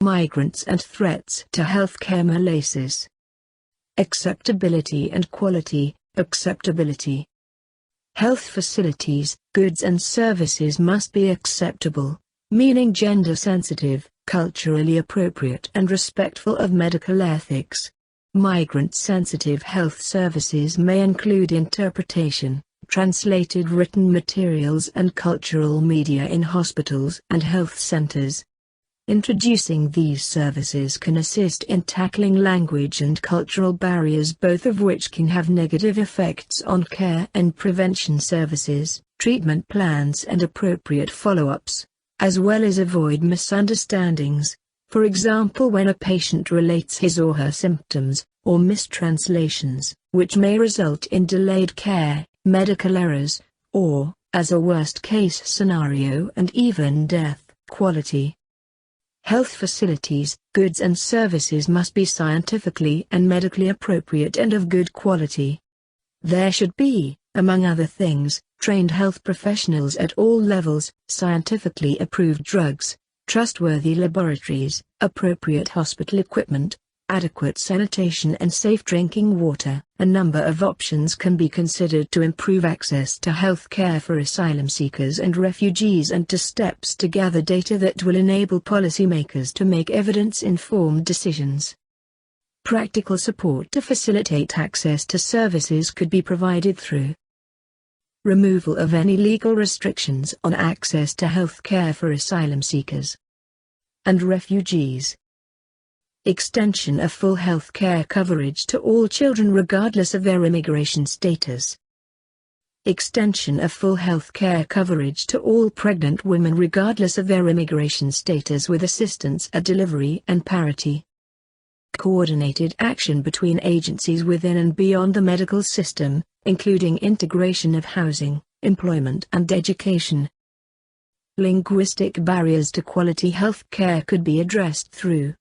Migrants and threats to healthcare. Malaysia. Acceptability and quality. Acceptability. Health facilities, goods and services must be acceptable, meaning gender-sensitive, culturally appropriate and respectful of medical ethics. Migrant-sensitive health services may include interpretation, translated written materials and cultural media in hospitals and health centers. Introducing these services can assist in tackling language and cultural barriers, both of which can have negative effects on care and prevention services, treatment plans and appropriate follow-ups, as well as avoid misunderstandings, for example when a patient relates his or her symptoms, or mistranslations, which may result in delayed care, medical errors, or, as a worst-case scenario and even death. Quality. Health facilities, goods and services must be scientifically and medically appropriate and of good quality. There should be, among other things, trained health professionals at all levels, scientifically approved drugs, trustworthy laboratories, appropriate hospital equipment, adequate sanitation and safe drinking water. A number of options can be considered to improve access to health care for asylum seekers and refugees, and to steps to gather data that will enable policymakers to make evidence-informed decisions. Practical support to facilitate access to services could be provided through removal of any legal restrictions on access to health care for asylum seekers and refugees. Extension of full health care coverage to all children regardless of their immigration status. Extension of full health care coverage to all pregnant women regardless of their immigration status, with assistance at delivery and parity. Coordinated action between agencies within and beyond the medical system, including integration of housing, employment and education. Linguistic barriers to quality health care could be addressed through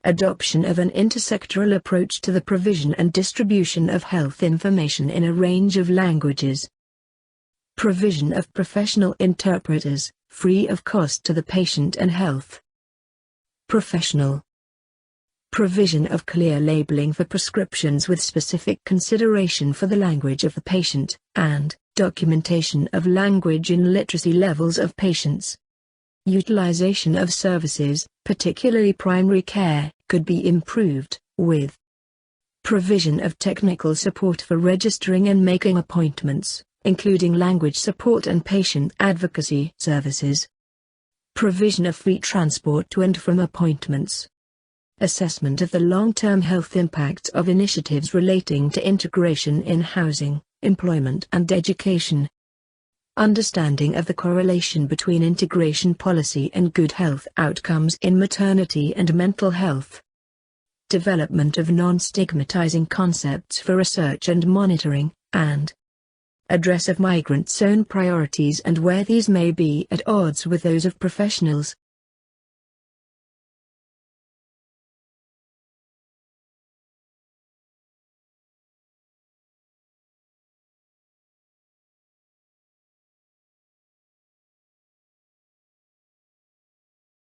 adoption of an intersectoral approach to the provision and distribution of health information in a range of languages. Provision of professional interpreters, free of cost to the patient and health professional. Provision of clear labeling for prescriptions with specific consideration for the language of the patient, and documentation of language and literacy levels of patients. Utilization of services, particularly primary care, could be improved, with provision of technical support for registering and making appointments, including language support and patient advocacy services. Provision of free transport to and from appointments. Assessment of the long-term health impact of initiatives relating to integration in housing, employment and education. Understanding of the correlation between integration policy and good health outcomes in maternity and mental health. Development of non-stigmatizing concepts for research and monitoring, and address of migrants' own priorities and where these may be at odds with those of professionals,